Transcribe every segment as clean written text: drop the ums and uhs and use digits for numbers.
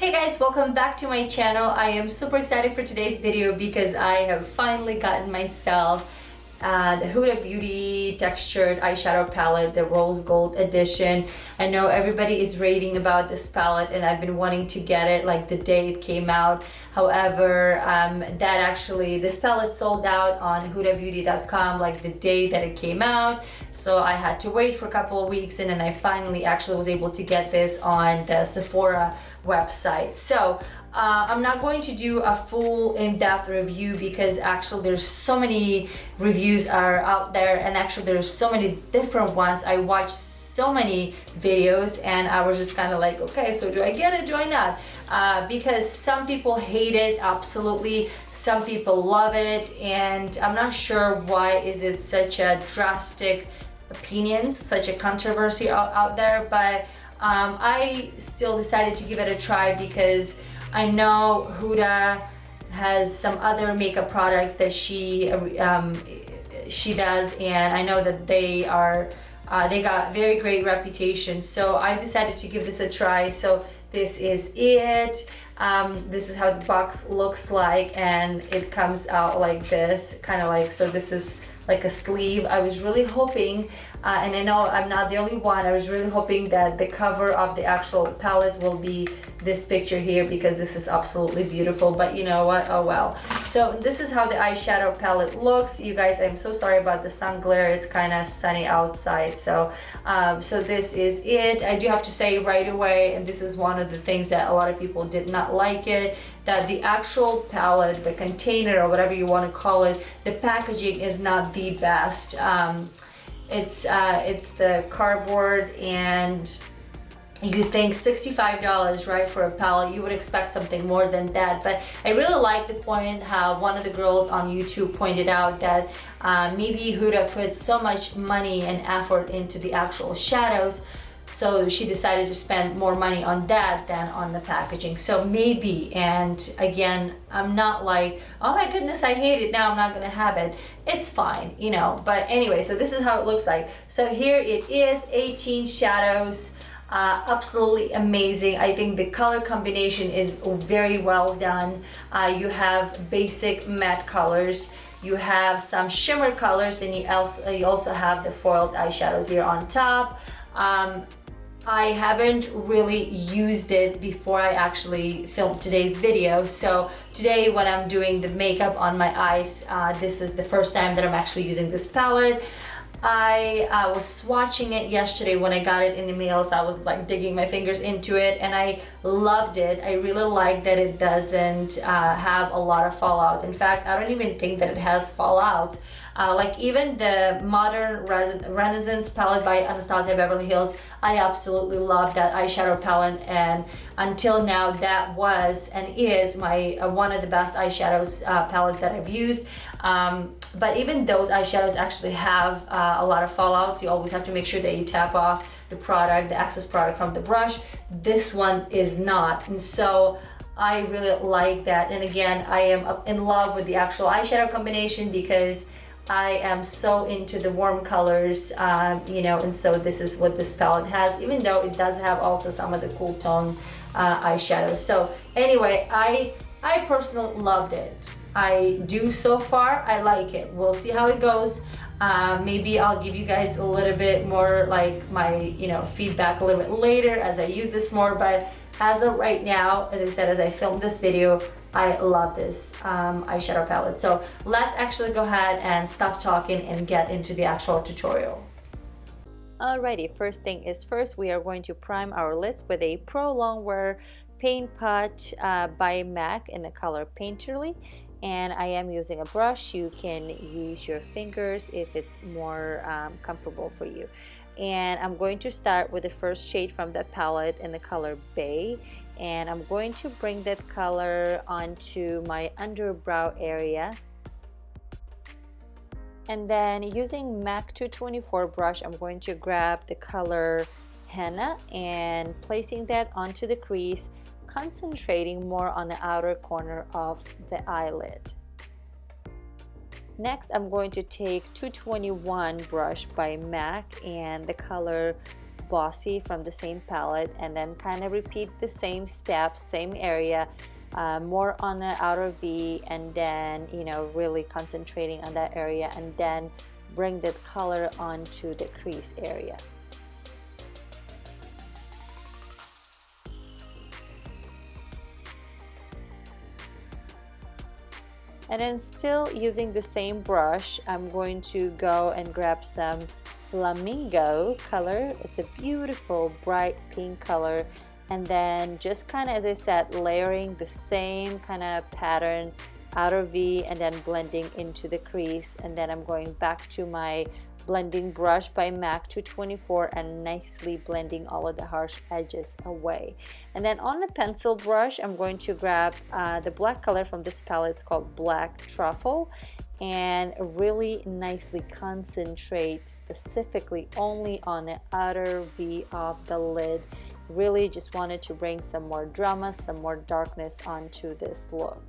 Hey guys, welcome back to my channel. I am super excited for today's video because I have finally gotten myself the Huda Beauty textured eyeshadow palette, the Rose Gold edition. I know everybody is raving about this palette and I've been wanting to get it like the day it came out. However, this palette sold out on hudabeauty.com like the day that it came out. So I had to wait for a couple of weeks and then I finally actually was able to get this on the Sephora website. So I'm not going to do a full in-depth review because actually there's so many reviews are out there and actually there's so many different ones. I watched so many videos and I was just kind of like, okay, so do I get it, do I not? Because some people hate it, absolutely. Some people love it, and I'm not sure why is it such a drastic opinions, such a controversy out there, but I still decided to give it a try because I know Huda has some other makeup products that she does, and I know that they got very great reputation. So I decided to give this a try. So this is it. This is how the box looks like, and it comes out like this, kind of like, so this is like a sleeve. I was really hoping, and I know I'm not the only one, I was really hoping that the cover of the actual palette will be this picture here because this is absolutely beautiful, but you know what, oh well. So this is how the eyeshadow palette looks. You guys, I'm so sorry about the sun glare, it's kind of sunny outside. So so this is it. I do have to say right away, and this is one of the things that a lot of people did not like it, that the actual palette, the container or whatever you want to call it, the packaging is not the best. It's the cardboard, and you think $65, right, for a palette. You would expect something more than that. But I really like the point how one of the girls on YouTube pointed out that maybe Huda put so much money and effort into the actual shadows, so she decided to spend more money on that than on the packaging. So maybe, and again, I'm not like, oh my goodness, I hate it, now I'm not gonna have it. It's fine, you know. But anyway, so this is how it looks like. So here it is, 18 shadows. Absolutely amazing. I think the color combination is very well done. You have basic matte colors, you have some shimmer colors, and you also have the foiled eyeshadows here on top. I haven't really used it before I actually filmed today's video. So today when I'm doing the makeup on my eyes, this is the first time that I'm actually using this palette. I was swatching it yesterday when I got it in the mail, so I was like digging my fingers into it and I loved it. I really like that it doesn't have a lot of fallouts. In fact, I don't even think that it has fallouts. Like even the Modern Renaissance palette by Anastasia Beverly Hills, I absolutely love that eyeshadow palette, and until now that was and is my one of the best eyeshadows palette that I've used. But even those eyeshadows actually have a lot of fallouts. You always have to make sure that you tap off the product, the excess product from the brush. This one is not, and so I really like that. And again, I am in love with the actual eyeshadow combination because I am so into the warm colors, you know, and so this is what this palette has, even though it does have also some of the cool tone eyeshadows. So anyway, I personally loved it. I do so far. I like it. We'll see how it goes. Maybe I'll give you guys a little bit more like my, you know, feedback a little bit later as I use this more, but as of right now, as I said, as I filmed this video, I love this eyeshadow palette. So let's actually go ahead and stop talking and get into the actual tutorial. Alrighty, first thing is first, we are going to prime our lids with a Pro Longwear Paint Pot by MAC in the color Painterly. And I am using a brush. You can use your fingers if it's more comfortable for you. And I'm going to start with the first shade from the palette in the color Bay, and I'm going to bring that color onto my underbrow area, and then using MAC 224 brush, I'm going to grab the color Henna and placing that onto the crease, concentrating more on the outer corner of the eyelid. Next, I'm going to take 221 brush by MAC and the color Bossy from the same palette, and then kind of repeat the same steps, same area, more on the outer V, and then, you know, really concentrating on that area, and then bring the color onto the crease area. And then still using the same brush, I'm going to go and grab some Flamingo color. It's a beautiful bright pink color, and then just kind of, as I said, layering the same kind of pattern, outer V, and then blending into the crease. And then I'm going back to my blending brush by MAC 224 and nicely blending all of the harsh edges away. And then on the pencil brush, I'm going to grab the black color from this palette. It's called Black Truffle, and really nicely concentrate specifically only on the outer V of the lid. Really just wanted to bring some more drama, some more darkness onto this look.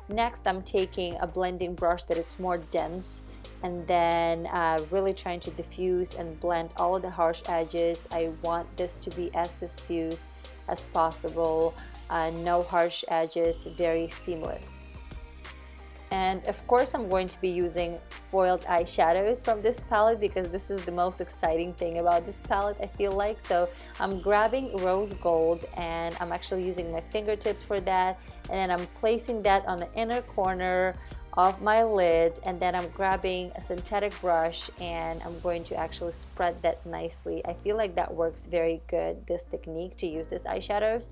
Next, I'm taking a blending brush that it's more dense, and then really trying to diffuse and blend all of the harsh edges. I want this to be as diffused as possible, no harsh edges, very seamless. And of course, I'm going to be using foiled eyeshadows from this palette because this is the most exciting thing about this palette, I feel like. So I'm grabbing Rose Gold, and I'm actually using my fingertips for that, and then I'm placing that on the inner corner of my lid, and then I'm grabbing a synthetic brush and I'm going to actually spread that nicely. I feel like that works very good, this technique to use these eyeshadows.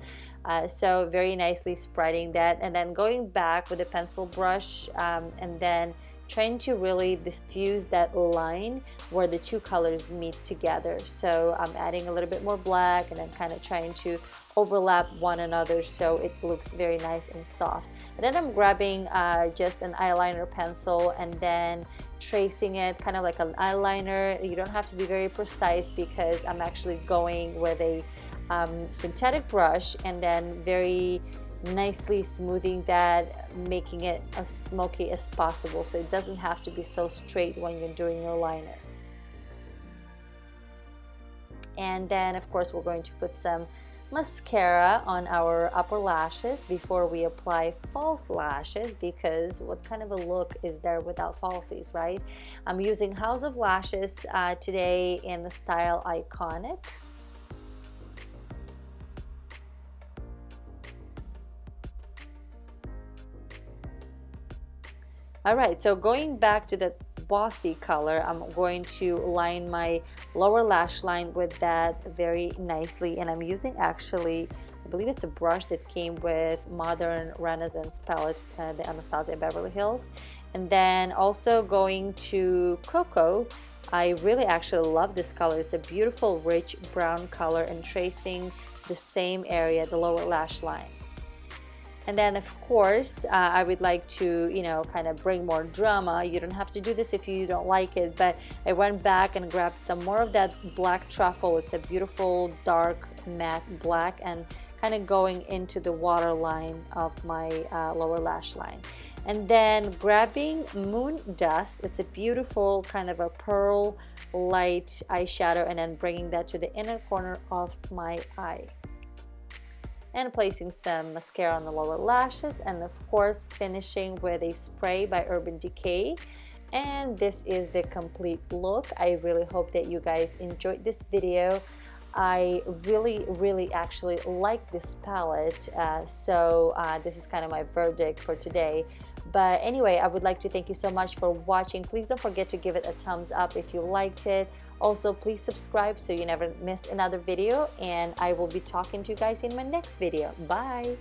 So very nicely spreading that, and then going back with a pencil brush, and then trying to really diffuse that line where the two colors meet together. So I'm adding a little bit more black and then kind of trying to overlap one another so it looks very nice and soft. And then I'm grabbing just an eyeliner pencil and then tracing it kind of like an eyeliner. You don't have to be very precise because I'm actually going with a synthetic brush and then very nicely smoothing that, making it as smoky as possible so it doesn't have to be so straight when you're doing your liner. And then of course we're going to put some mascara on our upper lashes before we apply false lashes, because what kind of a look is there without falsies, right? I'm using House of Lashes today in the style Iconic. Alright, so going back to the Bossy color, I'm going to line my lower lash line with that very nicely, and I'm using actually, I believe it's a brush that came with Modern Renaissance palette, the Anastasia Beverly Hills. And then also going to Cocoa. I really actually love this color. It's a beautiful rich brown color, and tracing the same area, the lower lash line. And then of course I would like to, you know, kind of bring more drama. You don't have to do this if you don't like it, but I went back and grabbed some more of that Black Truffle. It's a beautiful dark matte black, and kind of going into the waterline of my lower lash line. And then grabbing Moon Dust. It's a beautiful kind of a pearl light eyeshadow, and then bringing that to the inner corner of my eye. And placing some mascara on the lower lashes, and of course finishing with a spray by Urban Decay. And this is the complete look. I really hope that you guys enjoyed this video. I really actually like this palette, so this is kind of my verdict for today. But anyway, I would like to thank you so much for watching. Please don't forget to give it a thumbs up if you liked it. Also, please subscribe so you never miss another video, and I will be talking to you guys in my next video. Bye!